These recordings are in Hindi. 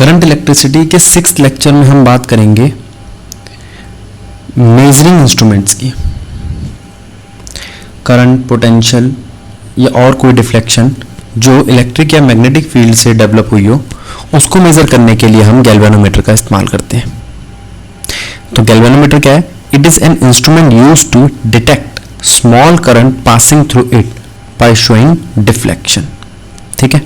करंट इलेक्ट्रिसिटी के 6th लेक्चर में हम बात करेंगे मेजरिंग इंस्ट्रूमेंट्स की। करंट, पोटेंशियल या और कोई डिफ्लेक्शन जो इलेक्ट्रिक या मैग्नेटिक फील्ड से डेवलप हुई हो, उसको मेजर करने के लिए हम गैल्वेनोमीटर का इस्तेमाल करते हैं। तो गैल्वेनोमीटर क्या है? It is an instrument used to detect small current passing through it by showing deflection. ठीक है,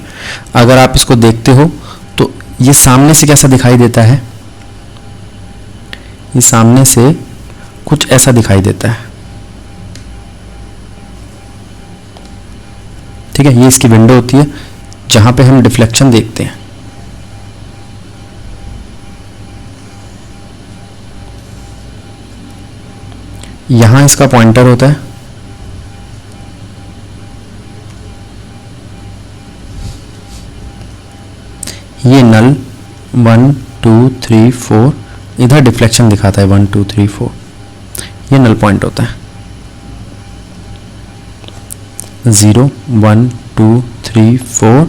अगर आप इसको देखते हो तो ये सामने से कैसा दिखाई देता है? ये सामने से कुछ ऐसा दिखाई देता है। ठीक है, ये इसकी विंडो होती है जहां पे हम डिफ्लेक्शन देखते हैं। यहां इसका पॉइंटर होता है, ये नल 1 2 3 4 इधर डिफ्लेक्शन दिखाता है 1 2 3 4, ये नल पॉइंट होता है। 0 1 2 3 4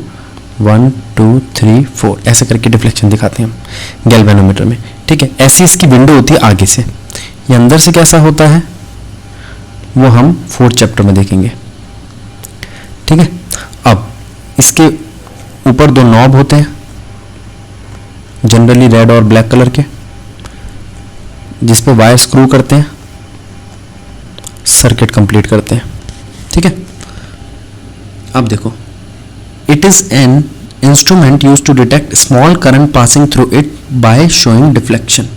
1 2 3 4 ऐसे करके डिफ्लेक्शन दिखाते हैं हम गैल्वेनोमीटर में। ठीक है, ऐसी इसकी विंडो होती है आगे से। ये अंदर से कैसा होता है वो हम 4th चैप्टर में देखेंगे। ठीक है, अब इसके ऊपर 2 नॉब होते हैं, जनरली रेड और ब्लैक कलर के, जिस पे वायर स्क्रू करते हैं, सर्किट कंप्लीट करते हैं। ठीक है, अब देखो, it is an instrument use to detect small current passing through it by showing deflection.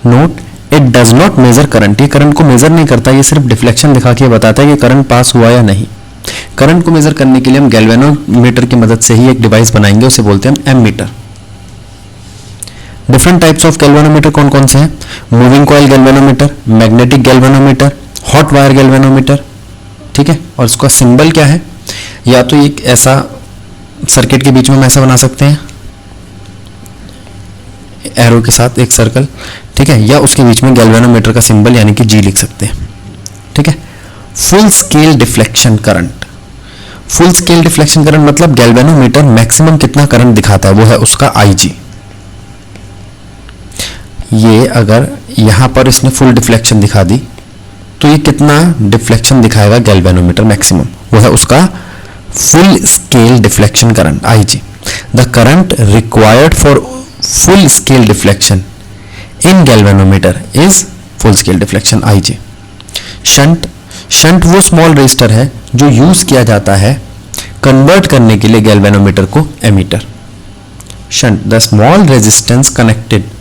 Note, it does not measure current. ये करंट को मेजर नहीं करता, ये सिर्फ डिफ्लेक्शन दिखा के बताता है कि करंट पास हुआ या नहीं। करंट को मेजर करने के लिए हम गैल्वेनोमीटर की मदद से ही एक डिवाइस बनाएंगे, उसे बोलते हैं ammeter. Different types of galvanometer कौन कौन से हैं? Moving coil galvanometer, magnetic galvanometer, hot wire galvanometer. ठीक है, और इसका सिंबल क्या है? या तो एक ऐसा सर्किट के बीच में हम ऐसा बना सकते हैं एरो के साथ एक सर्कल, ठीक है, या उसके बीच में गैल्वेनोमीटर का सिंबल यानी कि जी लिख सकते हैं। ठीक है, full scale deflection current. Full scale deflection current मतलब गैल्वेनोमीटर मैक्सिमम कितना करंट दिखाता है वो है उसका आईजी। ये अगर यहां पर इसने फुल डिफ्लेक्शन दिखा दी तो ये कितना डिफ्लेक्शन दिखाएगा गैल्वेनोमीटर मैक्सिमम, वो है उसका full scale deflection current IG. The current required for full scale deflection in galvanometer is full scale deflection IG. Shunt वो स्मॉल रेजिस्टर है जो यूज किया जाता है कन्वर्ट करने के लिए गैल्वेनोमीटर को ammeter. Shunt, the small resistance connected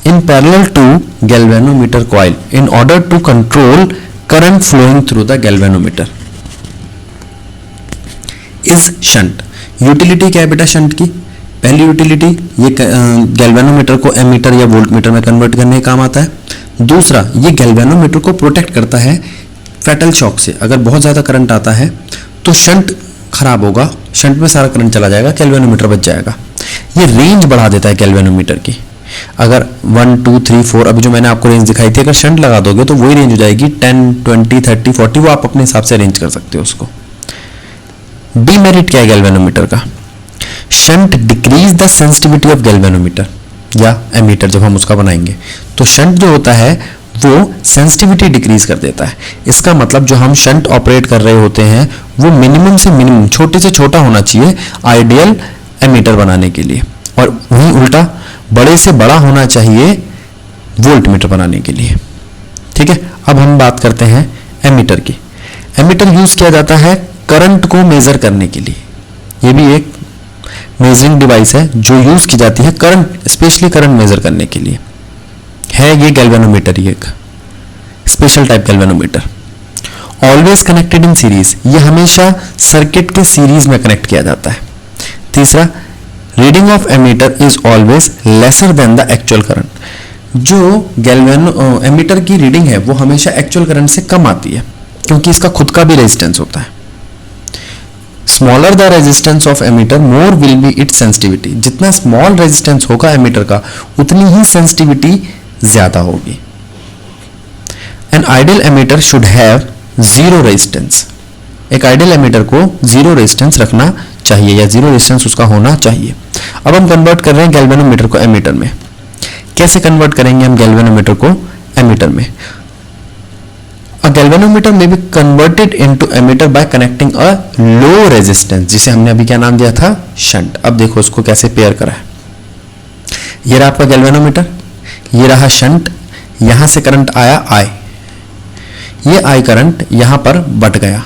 in parallel to galvanometer coil in order to control current flowing through the galvanometer is shunt। Utility क्या है बेटा शंट की? पहली यूटिलिटी, ये गैल्वेनोमीटर को एमीटर या वोल्टमीटर में कन्वर्ट करने का काम आता है। दूसरा, ये गैल्वेनोमीटर को प्रोटेक्ट करता है फैटल शॉक से। अगर बहुत ज़्यादा करंट आता है तो शंट खराब होगा, शंट में सारा करंट चला जाएगा, गैल्वेनोमीटर बच जाएगा। ये रेंज बढ़ा देता है गैल्वेनोमीटर की। अगर 1 2 3 4 अभी जो मैंने आपको रेंज दिखाई थी, अगर शंट लगा दोगे तो वही रेंज हो जाएगी 10 20 30 40, वो आप अपने हिसाब से अरेंज कर सकते हो उसको। डीमेरिट क्या है गैल्वेनोमीटर का? Shunt decrease the sensitivity of galvanometer या एमीटर। जब हम उसका बनाएंगे तो शंट जो होता है वो सेंसिटिविटी डिक्रीज कर देता है। इसका मतलब जो हम शंट ऑपरेट कर रहे होते हैं वो मिनिमम से मिनिमम, छोटे से छोटा होना चाहिए आइडियल एमीटर बनाने के लिए, और वहीं उल्टा बड़े से बड़ा होना चाहिए वोल्टमीटर बनाने के लिए। ठीक है, अब हम बात करते हैं एमीटर की। एमीटर यूज किया जाता है करंट को मेजर करने के लिए। ये भी एक मेजरिंग डिवाइस है जो यूज की जाती है करंट, स्पेशली करंट मेजर करने के लिए है। ये गैल्वेनोमीटर, ये एक special type galvanometer. Always connected in series, ये हमेशा सर्किट के सीरीज में कनेक्ट किया जाता है। तीसरा, reading of ammeter is always lesser than the actual current. जो एमीटर की रीडिंग है वो हमेशा एक्चुअल करंट से कम आती है, क्योंकि इसका खुद का भी रेजिस्टेंस होता है। Smaller the resistance of ammeter more will be its sensitivity. जितना स्मॉल रेजिस्टेंस होगा एमीटर का उतनी ही सेंसिटिविटी ज्यादा होगी। An ideal ammeter should have zero resistance. एक आइडियल एमीटर को जीरो रेजिस्टेंस रखना चाहिए या जीरो रेजिस्टेंस उसका होना चाहिए। अब हम कन्वर्ट कर रहे हैं गैल्वेनोमीटर को एमीटर में। कैसे कन्वर्ट करेंगे हम गैल्वेनोमीटर को एमीटर में? A galvanometer may be converted into emitter by connecting a low resistance, जिसे हमने अभी क्या नाम दिया था? शंट। अब देखो उसको कैसे पेयर करा है। ये रहा आपका गैल्वेनोमीटर, ये रहा शंट, यहां से करंट आया I, ये I करंट यहां पर बट गया,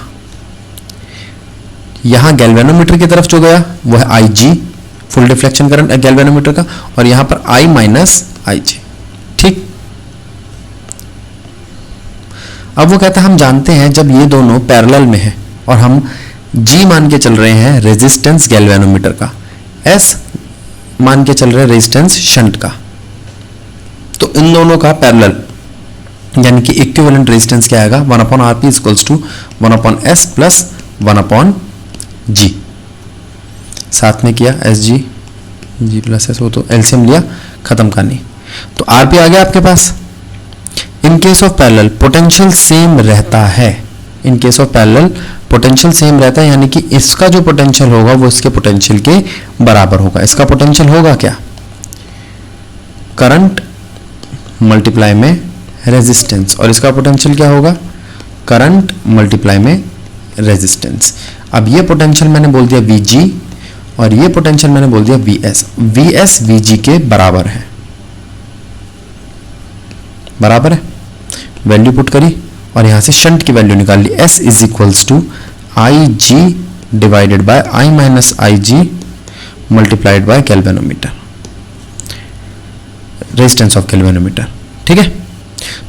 यहां गैल्वेनोमीटर की तरफ जो गया वो है IG, full deflection current galvanometer का, और यहां पर I माइनस IG। ठीक। अब वो कहता है हम जानते हैं जब ये दोनों पैरेलल में हैं और हम G मान के चल रहे हैं रेजिस्टेंस गैल्वेनोमीटर का, S मान के चल रहे हैं रेजिस्टेंस शंट का, तो इन दोनों का पैरेलल यानी कि इक्विवेलेंट रेजिस्टेंस क्या आएगा? 1/RP equals to 1/S plus 1/G। साथ में किया SG, G प्लस S, हो तो एलसीएम लिया, खत्म कहानी। तो RP आ गया आपके पास। In case of parallel potential same रहता है, in case of parallel potential same रहता है, यानी कि इसका जो पोटेंशियल होगा वो इसके पोटेंशियल के बराबर होगा। इसका पोटेंशियल होगा क्या? करंट मल्टीप्लाई में रेजिस्टेंस, और इसका पोटेंशियल क्या होगा? करंट मल्टीप्लाई में रेजिस्टेंस। अब ये पोटेंशियल मैंने बोल दिया VG और ये पोटेंशियल मैंने बोल दिया VS। VS VG के बराबर है, बराबर है। वैल्यू पुट करी और यहां से शंट की वैल्यू निकाल ली। S is equals to IG divided by I minus IG multiplied by galvanometer, resistance of galvanometer. ठीक है,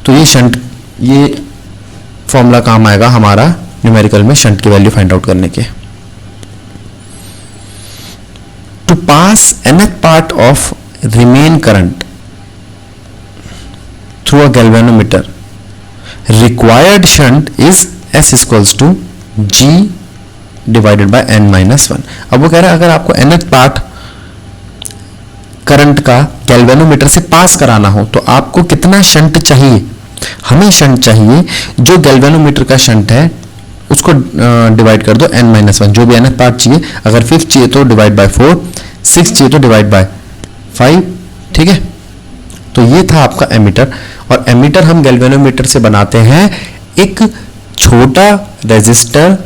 तो ये शंट, ये फॉर्मूला काम आएगा हमारा न्यूमेरिकल में शंट की वैल्यू फाइंड आउट करने के। To pass nth part of remain current through a galvanometer required shunt is S equals to G divided by N minus 1। अब वो कह रहा है अगर आपको nth पार्ट करंट का गैल्वेनोमीटर से पास कराना हो तो आपको कितना शंट चाहिए? हमें शंट चाहिए, जो गैल्वेनोमीटर का शंट है उसको डिवाइड कर दो N minus 1, जो भी nth पार्ट चाहिए। अगर 5 चाहिए तो डिवाइड बाय 4, 6 चाहिए तो डिवाइड बाय 5। ठीक है, तो ये था आपका एमीटर। और एमीटर हम गैल्वेनोमीटर से बनाते हैं एक छोटा रेजिस्टर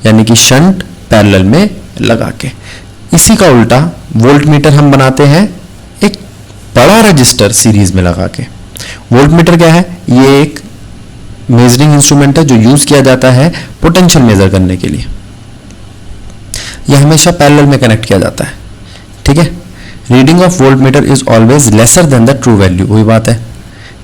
यानी कि शंट पैरेलल में लगा के। इसी का उल्टा वोल्टमीटर हम बनाते हैं एक बड़ा रेजिस्टर सीरीज में लगा के। वोल्टमीटर क्या है? ये एक मेजरिंग इंस्ट्रूमेंट है जो यूज किया जाता है पोटेंशियल मेजर करने के लिए। यह हमेशा पैरेलल में कनेक्ट किया जाता है। ठीक है, reading of voltmeter is always lesser than the true value. वही बात है,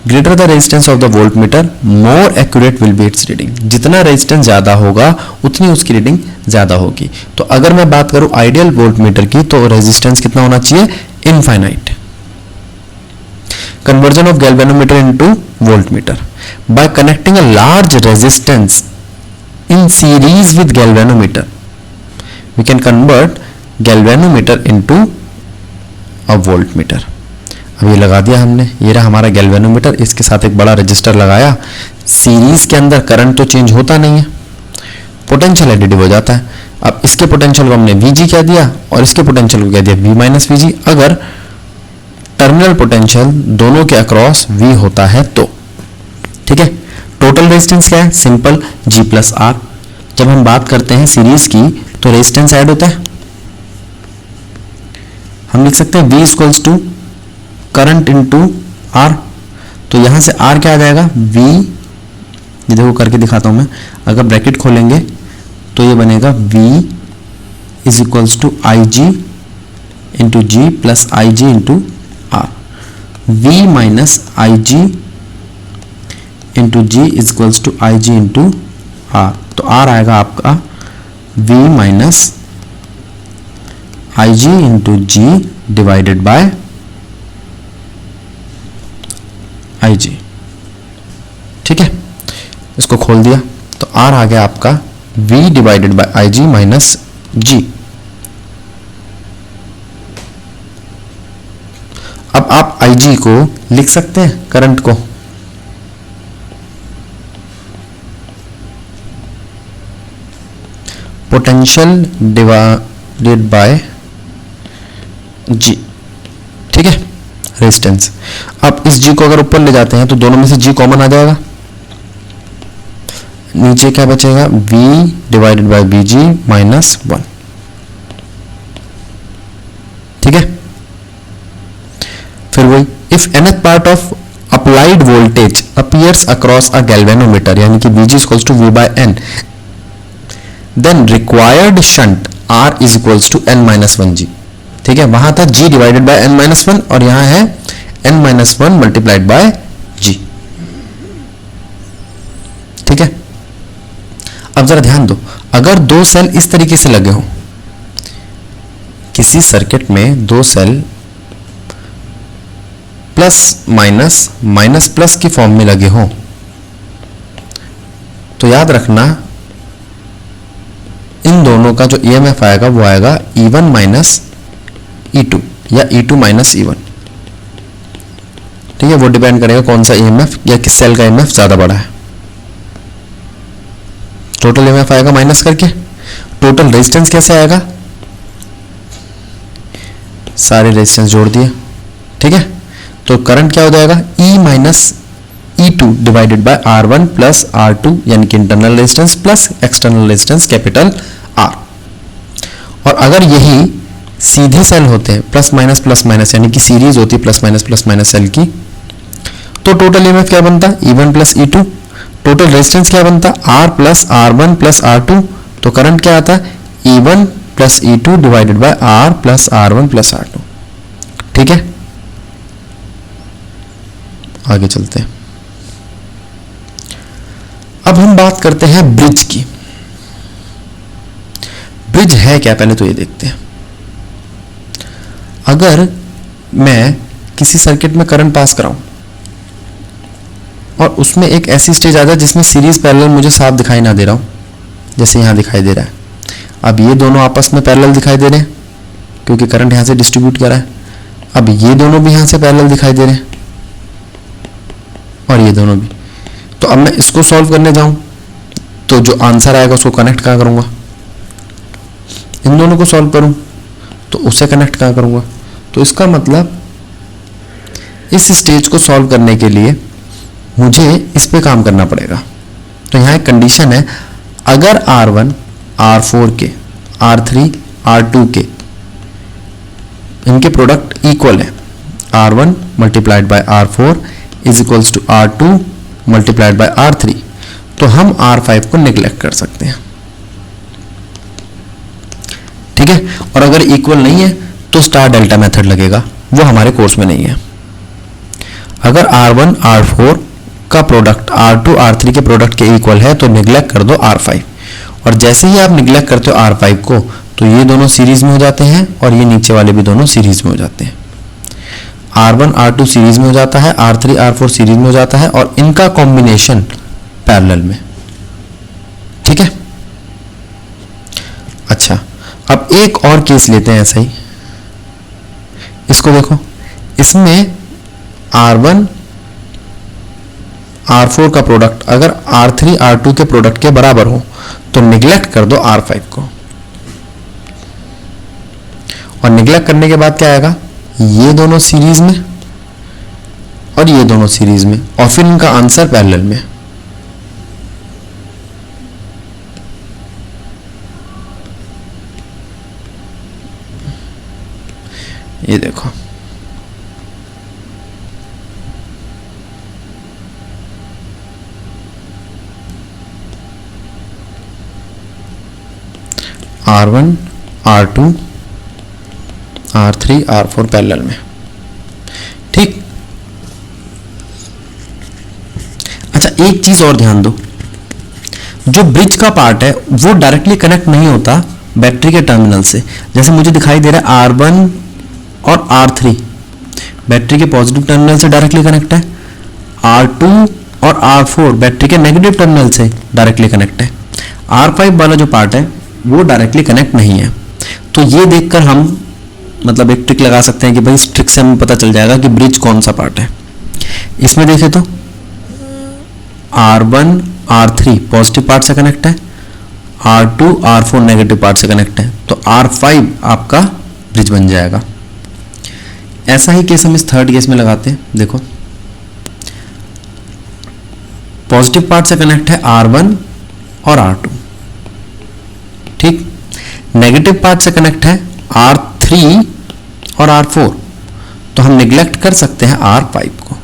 greater the resistance of the voltmeter more accurate will be it's reading. जितना रेजिस्टेंस ज्यादा होगा उतनी उसकी रीडिंग ज्यादा होगी। तो अगर मैं बात करूं आइडियल वोल्टमीटर की तो रेजिस्टेंस कितना होना चाहिए? Infinite. Conversion of galvanometer into voltmeter by connecting a large resistance in series with galvanometer we can convert galvanometer into a voltmeter. अब ये लगा दिया हमने, ये रहा हमारा गैल्वेनोमीटर, इसके साथ एक बड़ा रजिस्टर लगाया। सीरीज के अंदर करंट तो चेंज होता नहीं है, पोटेंशियल एडिटिव हो जाता है। अब इसके पोटेंशियल को हमने VG कह दिया और इसके पोटेंशियल को कह दिया V माइनस VG, अगर टर्मिनल पोटेंशियल दोनों के अक्रॉस V होता है तो। ठीक है, टोटल रेजिस्टेंस क्या है? Simple G plus R। जब हम बात करते हैं सीरीज की तो रेजिस्टेंस ऐड होता है, हम लिख सकते हैं V equals to current into R। तो यहां से R क्या आ जाएगा? V, ये देखो करके दिखाता हूं मैं। अगर ब्रैकेट खोलेंगे तो ये बनेगा V is equals to IG into G plus IG into R। V minus IG into G is equals to IG into R। तो R आएगा आपका V minus IG into G divided by IG। ठीक है, इसको खोल दिया तो R आ गया आपका V divided by IG minus G। अब आप IG को लिख सकते हैं करंट को, पोटेंशियल डिवाइडेड बाय G, ठीक है, रेजिस्टेंस। अब इस G को अगर ऊपर ले जाते हैं तो दोनों में से G कॉमन आ जाएगा, नीचे क्या बचेगा, V divided by BG minus 1, ठीक है। फिर वही, if nth part of applied voltage appears across a galvanometer, यानी कि Vg equals to V by N, then required shunt R is equals to N minus 1G, ठीक है। वहां था G divided by N minus 1 और यहां है N minus 1 multiplied by G, ठीक है। अब जरा ध्यान दो, अगर दो सेल इस तरीके से लगे हो, किसी सर्किट में दो cell plus minus minus plus की फॉर्म में लगे हो, तो याद रखना इन दोनों का जो EMF आएगा वो आएगा E1 माइनस E2 या E2 माइनस E1, ठीक है। वो डिपेंड करेगा कौन सा EMF या किस सेल का EMF ज्यादा बड़ा है। टोटल EMF आएगा माइनस करके, टोटल रेजिस्टेंस कैसे आएगा, सारे रेजिस्टेंस जोड़ दिए, ठीक है। तो करंट क्या हो जाएगा, E minus E2 divided by R1 plus R2, यानी कि internal resistance plus external resistance capital R। और अगर यही सीधे सेल होते हैं प्लस माइनस यानी कि सीरीज होती प्लस माइनस सेल की, तो टोटल EMF क्या बनता, E1 plus E2। Total resistance क्या बनता, R plus R1 plus R2। तो करंट क्या आता है, E1 plus E2 divided by R plus R1 plus R2, ठीक है। आगे चलते हैं, अब हम बात करते हैं ब्रिज की। ब्रिज है क्या, पहले तो ये देखते हैं। अगर मैं किसी सर्किट में करंट पास कराऊं और उसमें एक ऐसी स्टेज आ जाए जिसमें सीरीज पैरेलल मुझे साफ दिखाई ना दे रहा हूं, जैसे यहां दिखाई दे रहा है। अब ये दोनों आपस में पैरेलल दिखाई दे रहे हैं क्योंकि करंट यहां से डिस्ट्रीब्यूट कर रहा है। अब ये दोनों भी यहां से पैरेलल दिखाई दे रहे हैं और ये दोनों भी। तो अब मैं इसको सॉल्व करने जाऊं तो जो आंसर आएगा उसको कनेक्ट कहां करूंगा, इन दोनों को सॉल्व करूं तो उसे कनेक्ट कहां करूंगा। तो इसका मतलब इस स्टेज को सॉल्व करने के लिए मुझे इस पे काम करना पड़ेगा। तो यहां एक कंडीशन है, अगर R1 R4 के R3 R2 के इनके प्रोडक्ट इक्वल है, R1 multiplied by R4 is equals to R2 multiplied by R3, तो हम R5 को निगलेक्ट कर सकते हैं, ठीक है। और अगर इक्वल नहीं है तो स्टार डेल्टा मेथड लगेगा, वो हमारे कोर्स में नहीं है। अगर R1 R4 का प्रोडक्ट R2 R3 के प्रोडक्ट के इक्वल है तो निगलेक्ट कर दो R5, और जैसे ही आप निगलेक्ट करते हो R5 को तो ये दोनों सीरीज में हो जाते हैं और ये नीचे वाले भी दोनों सीरीज में हो जाते हैं। R1 R2 सीरीज में हो जाता है, R3 R4 सीरीज में हो जाता है और इनका कॉम्बिनेशन पैरेलल में, ठीक है। अच्छा, अब एक और केस लेते हैं ऐसा ही, इसको देखो, इसमें R1 R4 का प्रोडक्ट अगर R3 R2 के प्रोडक्ट के बराबर हो तो निगलेक्ट कर दो R5 को, और निगलेक्ट करने के बाद क्या आएगा, ये दोनों सीरीज में और ये दोनों सीरीज में, और फिर इनका आंसर पैरेलल में। ये देखो, R1 R2 R3 R4 parallel में, ठीक। अच्छा, एक चीज और ध्यान दो, जो ब्रिज का पार्ट है वो डायरेक्टली कनेक्ट नहीं होता बैटरी के टर्मिनल से। जैसे मुझे दिखाई दे रहा है R1 और R3 बैटरी के पॉजिटिव टर्मिनल से डायरेक्टली कनेक्ट है, R2 और R4 बैटरी के नेगेटिव टर्मिनल से डायरेक्टली कनेक्ट है। R5 वाला जो पार्ट है वो डायरेक्टली कनेक्ट नहीं है। तो ये देखकर हम मतलब एक ट्रिक लगा सकते हैं कि भाई इस ट्रिक से हमें पता चल जाएगा कि ब्रिज कौन सा पार्ट है। इसमें देखें तो R1 R3 पॉजिटिव पार्ट से कनेक्ट है, R2 R4 नेगेटिव पार्ट से कनेक्ट है, तो R5 आपका ब्रिज बन जाएगा। ऐसा ही केस हम इस थर्ड केस में लगाते हैं। देखो, पॉजिटिव पार्ट से कनेक्ट है R1 और R2, ठीक। नेगेटिव पार्ट से कनेक्ट है R3 और R4, तो हम निगलेक्ट कर सकते हैं R5 को।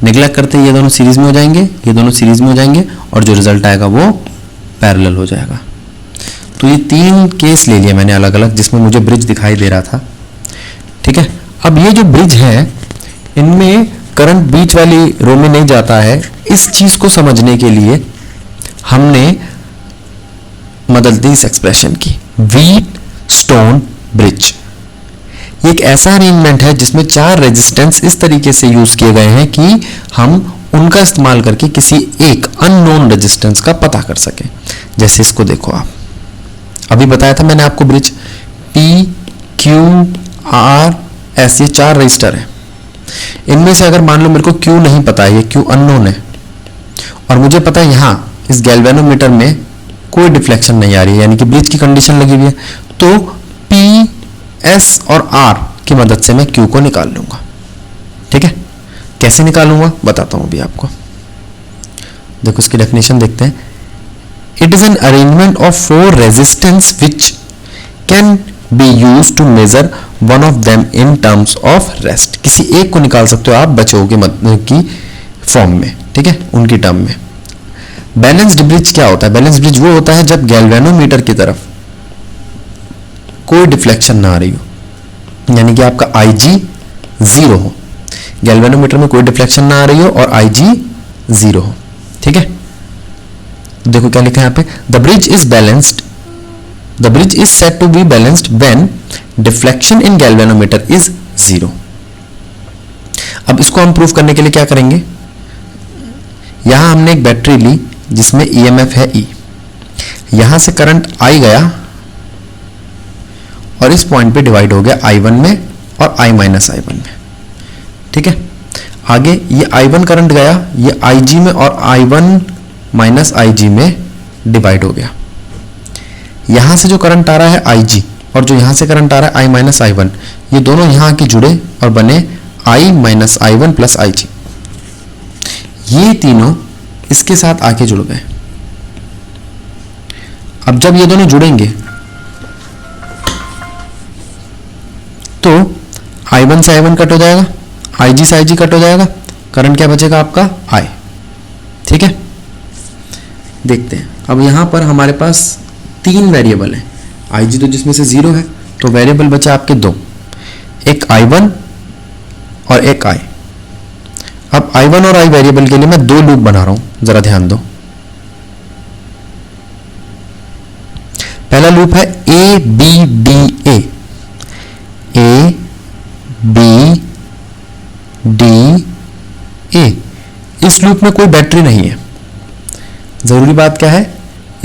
निगलेक्ट करते ये दोनों सीरीज में हो जाएंगे, ये दोनों सीरीज में हो जाएंगे, और जो रिजल्ट आएगा वो पैरेलल हो जाएगा। तो ये 3 केस ले लिए मैंने अलग अलग, जिसमें मुझे ब्रिज दिखाई दे रहा था, ठीक है। अब ये जो ब्रिज है, इनमें करंट बीच वाली रो में नहीं जाता है। इस चीज को समझने के लिए हमने मदद दी इस एक्सप्रेशन की, व्हीट स्टोन ब्रिज। ये एक ऐसा अरेंजमेंट है जिसमें 4 रेजिस्टेंस इस तरीके से यूज किए गए हैं कि हम उनका इस्तेमाल करके किसी एक अननोन रेजिस्टेंस का पता कर सकें। जैसे इसको देखो, आप अभी बताया था मैंने आपको bridge P, Q, R, S, ये 4 रजिस्टर है। इनमें से अगर मान लो मेरे को Q नहीं पता है, ये Q अननोन है, और मुझे पता है यहाँ इस गैल्वेनोमीटर में कोई डिफ्लेक्शन नहीं आ रही है, यानी कि ब्रिज की कंडीशन लगी हुई है, तो P, S और R की मदद से मैं Q को निकाल लूंगा, ठीक है। कैसे निकालूंगा बताता हूं अभी आपको। देखो, इसकी डेफिनेशन देखते हैं। It is an arrangement of 4 resistance which can be used to measure one of them in terms of rest. किसी एक को निकाल सकते हो आप बचाव की फॉर्म में, ठीक है, उनकी टर्म में। बैलेंस्ड ब्रिज क्या होता है? बैलेंस्ड ब्रिज वो होता है जब गैल्वेनोमीटर की तरफ कोई डिफ्लेक्शन ना आ रही हो, यानी कि आपका IG 0 हो, गैल्वेनोमीटर में कोई डिफ्लेक्शन ना आ रही हो और IG 0 हो, ठीक है। देखो क्या लिखा है यहाँ पे, the bridge is balanced, the bridge is said to be balanced when deflection in galvanometer is 0। अब इसको हम प्रूव करने के लिए क्या करेंगे, यहां हमने एक बैटरी ली जिसमें EMF है E, यहां से करंट I गया और इस पॉइंट पे डिवाइड हो गया I1 में और I माइनस I1 में, ठीक है। आगे ये I1 करंट गया, ये IG में और I1 माइनस IG में डिवाइड हो गया। यहां से जो करंट आ रहा है IG और जो यहां से करंट आ रहा है I माइनस I1, ये दोनों यहां आके जुड़े और बने I minus I1 plus IG। ये तीनों इसके साथ आके जुड़ गए। अब जब ये दोनों जुड़ेंगे तो I1 से I1 कट हो जाएगा, IG से IG कट हो जाएगा, करंट क्या बचेगा आपका I, ठीक है। देखते हैं, अब यहां पर हमारे पास 3 वेरिएबल हैं, IG तो जिसमें से 0 है, तो वेरिएबल बचा आपके 2, एक I1 और एक I। अब I1 और I वेरिएबल के लिए मैं 2 लूप बना रहा हूं, जरा ध्यान दो। पहला लूप है A B D A, A B D A। इस लूप में कोई बैटरी नहीं है। जरूरी बात क्या है,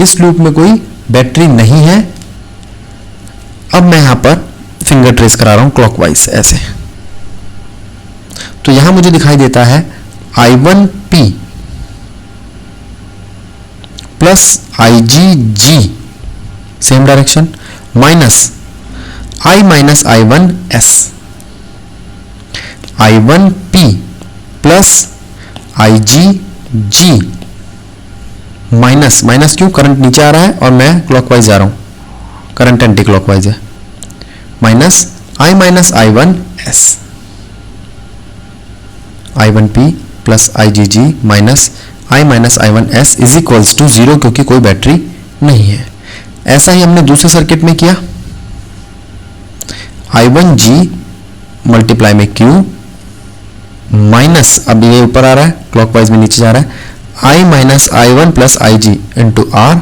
इस लूप में कोई बैटरी नहीं है। अब मैं यहां पर फिंगर ट्रेस करा रहा हूं क्लॉकवाइज ऐसे, तो यहां मुझे दिखाई देता है I1P plus IGG same direction minus I minus I1S, I1P plus IGG minus, minus क्यों, करंट नीचे आ रहा है और मैं क्लॉकवाइज जा रहा हूं, करंट एंटी क्लॉकवाइज है, minus I minus I1S, I1P plus IGG minus I minus I1S is equals to 0, क्योंकि कोई बैटरी नहीं है। ऐसा ही हमने दूसरे सर्किट में किया, I1G मल्टीप्लाई में Q माइनस, अब ये ऊपर आ रहा है क्लॉकवाइज में नीचे जा रहा है, I minus I1 plus IG into R,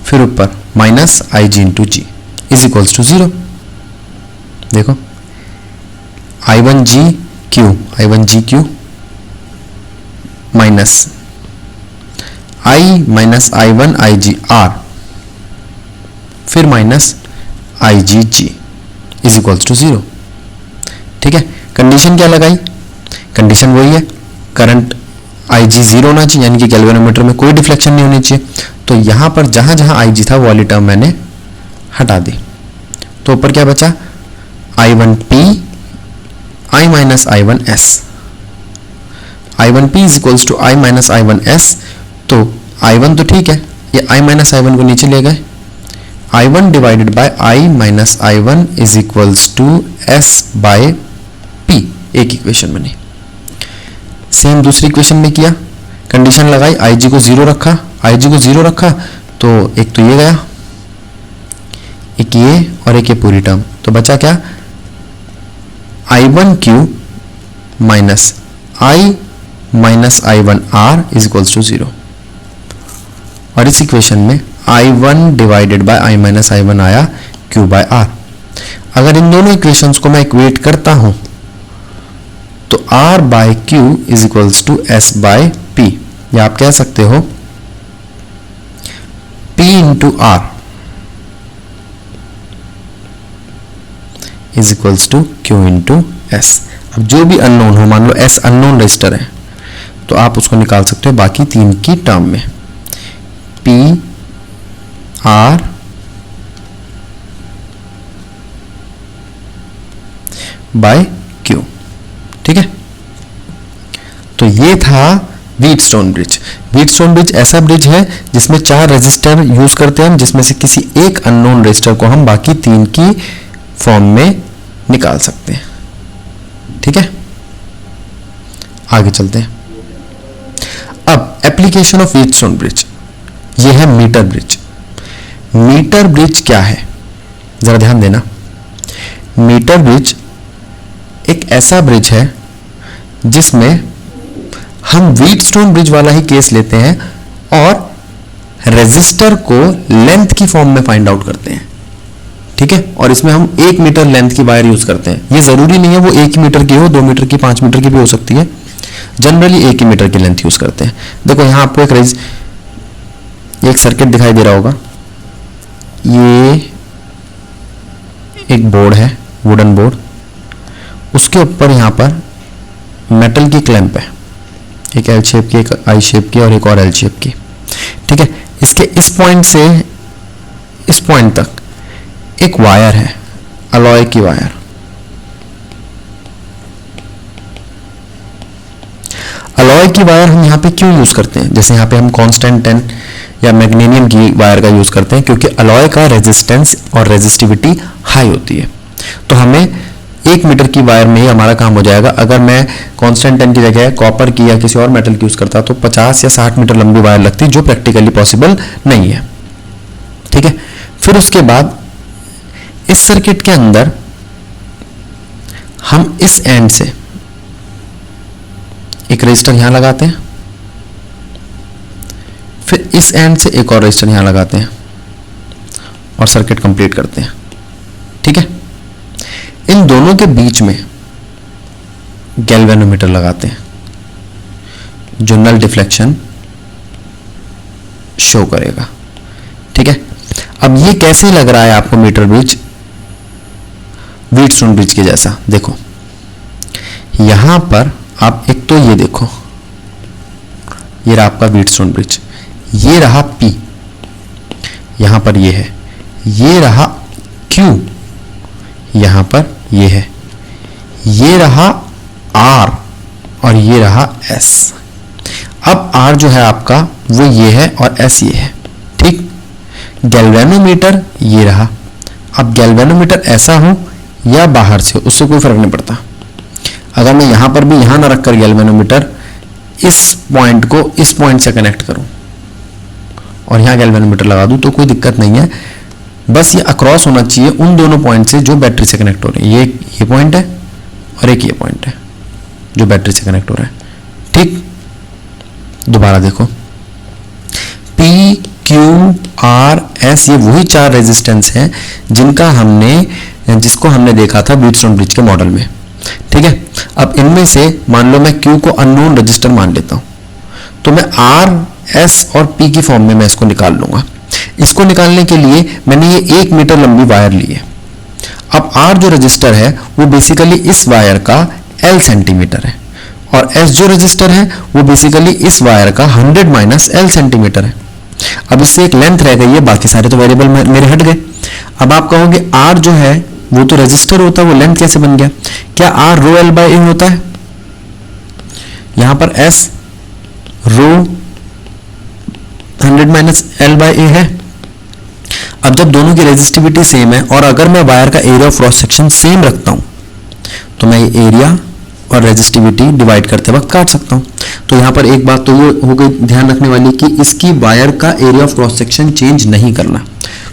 फिर ऊपर minus IG into G is equals to 0। देखो I1G Q minus I minus I1 IG R, फिर minus IGG is equals to 0, ठीक है। कंडीशन क्या लगाई, कंडीशन वही है, करंट IG 0 होना चाहिए, यानी कि गैल्वेनोमीटर में कोई डिफ्लेक्शन नहीं होनी चाहिए। तो यहां पर जहां जहां IG था वो वाली टर्म मैंने हटा दी, तो ऊपर क्या बचा I1P I minus I1S, I1P is equals to I minus I1S। तो I1 तो ठीक है, ये I माइनस I1 को नीचे ले गए, I1 divided by I minus I1 is equals to S by P, एक इक्वेशन बनी। सेम दूसरी इक्वेशन में किया, कंडीशन लगाई, IG को जीरो रखा, IG को जीरो रखा तो एक तो ये गया, एक ये और एक ये पूरी टर्म, तो बचा क्या, I1Q minus I minus I1R is equals to zero. और इस इक्वेशन में I1 divided by I minus I1 आया Q बाय R। अगर इन दोनों इक्वेशंस को मैं इक्वेट करता हूं तो R by Q is equals to S by P, या आप कह सकते हो P into R is equals to Q into S। अब जो भी अननोन हो, मान लो S अननोन रजिस्टर है, तो आप उसको निकाल सकते हो बाकी तीन की टर्म में, P R बाय Q, ठीक है। तो ये था व्हीटस्टोन ब्रिज। व्हीटस्टोन ब्रिज ऐसा ब्रिज है जिसमें 4 रेजिस्टर यूज करते हैं, जिसमें से किसी एक अननोन रेजिस्टर को हम बाकी 3 की फॉर्म में निकाल सकते हैं, ठीक है। आगे चलते हैं। अब एप्लीकेशन ऑफ व्हीटस्टोन ब्रिज, ये है मीटर ब्रिज। मीटर ब्रिज क्या है, जरा ध्यान देना। मीटर ब्रिज एक ऐसा ब्रिज है जिसमें हम व्हीटस्टोन ब्रिज वाला ही केस लेते हैं और रेजिस्टर को लेंथ की फॉर्म में फाइंड आउट करते हैं, ठीक है। और इसमें हम 1 मीटर लेंथ की वायर यूज करते हैं। ये जरूरी नहीं है वो 1 मीटर की हो, 2 मीटर की, 5 मीटर की भी हो सकती है, जनरली 1 ही मीटर की लेंथ यूज करते हैं। देखो यहां आपको एक सर्किट दिखाई दे रहा होगा, ये एक बोर्ड है, वुडन बोर्ड, उसके ऊपर यहां पर मेटल की क्लैंप है, एक एल शेप की, एक आई शेप की और एक और एल शेप की, ठीक है। इसके इस पॉइंट से इस पॉइंट तक एक वायर है, अलॉय की वायर। अलॉय की वायर हम यहाँ पे क्यों यूज करते हैं, जैसे यहाँ पे हम कांस्टेंट 10 या मैग्नीशियम की वायर का यूज करते हैं, क्योंकि अलॉय का रेजिस्टेंस और रेजिस्टिविटी हाई होती है। तो हमें 1 मीटर की वायर में ही हमारा काम हो जाएगा। अगर मैं कांस्टेंट 10 की जगह कॉपर की या किसी और मेटल की यूज करता तो 50 या 60 मीटर लंबी वायर लगती, जो प्रैक्टिकली पॉसिबल नहीं है, ठीक है। फिर उसके बाद इस सर्किट के अंदर हम इस एंड से एक रजिस्टर यहां लगाते हैं, फिर इस एंड से एक और रजिस्टर यहां लगाते हैं और सर्किट कंप्लीट करते हैं, ठीक है। इन दोनों के बीच में गैल्वेनोमीटर लगाते हैं जो नल डिफ्लेक्शन शो करेगा, ठीक है। अब ये कैसे लग रहा है आपको मीटर ब्रिज, व्हीटस्टोन ब्रिज के जैसा। देखो यहां पर आप एक तो ये देखो, ये रहा आपका व्हीटस्टोन ब्रिज, ये रहा P, यहां पर ये है, ये रहा Q, यहां पर ये है, ये रहा R और ये रहा S। अब R जो है आपका वो ये है और S ये है, ठीक। गैल्वेनोमीटर ये रहा। अब गैल्वेनोमीटर ऐसा हो या बाहर से, उससे कोई फर्क नहीं पड़ता। अगर मैं यहां पर भी यहां ना रखकर गैल्वेनोमीटर इस पॉइंट को इस पॉइंट से कनेक्ट करूं और यहां गैल्वेनोमीटर लगा दूं तो कोई दिक्कत नहीं है, बस ये अक्रॉस होना चाहिए उन दोनों पॉइंट से जो बैटरी से कनेक्ट हो रहे हैं। ये पॉइंट है और एक ये पॉइंट है जो बैटरी से कनेक्ट हो रहा है, ठीक। दोबारा देखो, P Q R S, ये वही 4 रेजिस्टेंस हैं जिसको हमने देखा था व्हीटस्टोन ब्रिज के मॉडल में, ठीक है। अब इनमें से मान लो मैं Q को अननोन रजिस्टर मान लेता हूं, तो मैं R S और P की फॉर्म में मैं इसको निकाल लूंगा। इसको निकालने के लिए मैंने ये 1 मीटर लंबी वायर ली है। अब R जो रजिस्टर है वो बेसिकली इस वायर का L सेंटीमीटर है और S जो रजिस्टर है वो बेसिकली इस वायर का 100 माइनस L सेंटीमीटर है। अब इससे एक लेंथ रह गई है, बाकी सारे तो वेरिएबल मेरे हट गए। अब आप कहोगे R जो है वो तो रेजिस्टर होता है, वो लेंथ कैसे बन गया? क्या r rho l by a होता है? यहां पर s rho 100 minus l by a है। अब जब दोनों की रेजिस्टिविटी सेम है और अगर मैं वायर का area of cross section same रखता हूं तो मैं एरिया और रेजिस्टिविटी डिवाइड करते वक्त काट सकता हूं। तो यहां पर एक बात तो ये हो गई ध्यान रखने वाली कि इसकी वायर का area of cross section change नहीं करना,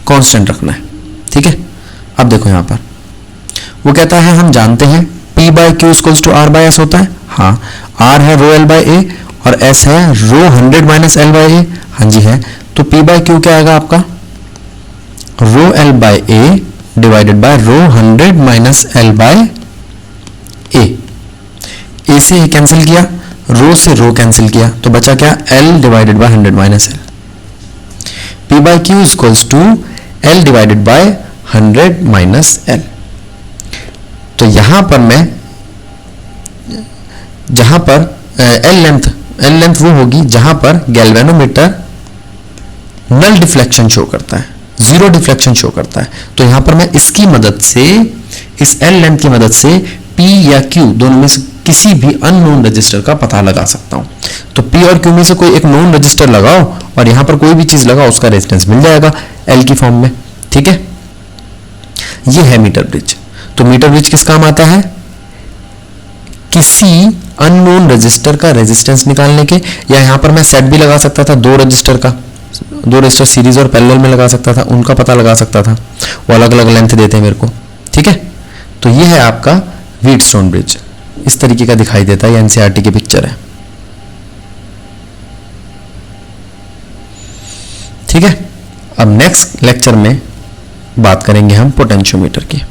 कांस्टेंट रखना है। ठीक है, अब देखो यहां पर वो कहता है हम जानते हैं P by Q equals to R by S होता है। हाँ, R है रो एल बाय ए और S है रो 100 माइनस एल बाय ए। हाँ जी है, तो P बाय क्यू क्या आएगा आपका? Rho l by a divided by rho 100 minus l by a से ए कैंसिल किया, रो से रो कैंसिल किया, तो बचा क्या? L divided by 100 minus L. P by Q equals to L divided by 100 minus L. तो यहां पर मैं जहां पर एल लेंथ वो होगी जहां पर गैल्वेनोमीटर नल डिफ्लेक्शन शो करता है, जीरो डिफ्लेक्शन शो करता है। तो यहां पर मैं इसकी मदद से, इस एल लेंथ की मदद से P या Q दोनों में से किसी भी अननोन रजिस्टर का पता लगा सकता हूं। तो P और Q में से कोई एक नोन रजिस्टर लगाओ और यहां पर कोई भी चीज लगाओ, उसका रेजिस्टेंस मिल जाएगा L की फॉर्म में। ठीक है, ये है मीटर ब्रिज। तो मीटर ब्रिज किस काम आता है? किसी अननोन रजिस्टर का रेजिस्टेंस निकालने के, या यहां पर मैं सेट भी लगा सकता था, दो रजिस्टर सीरीज और पैरेलल में लगा सकता था, उनका पता लगा सकता था, वो अलग अलग लेंथ देते हैं मेरे को। ठीक है, तो ये है आपका व्हीटस्टोन ब्रिज, इस तरीके का दिखाई देता है, ये एनसीईआरटी की पिक्चर है। ठीक है, अब नेक्स्ट लेक्चर में बात करेंगे हम पोटेंशियोमीटर की।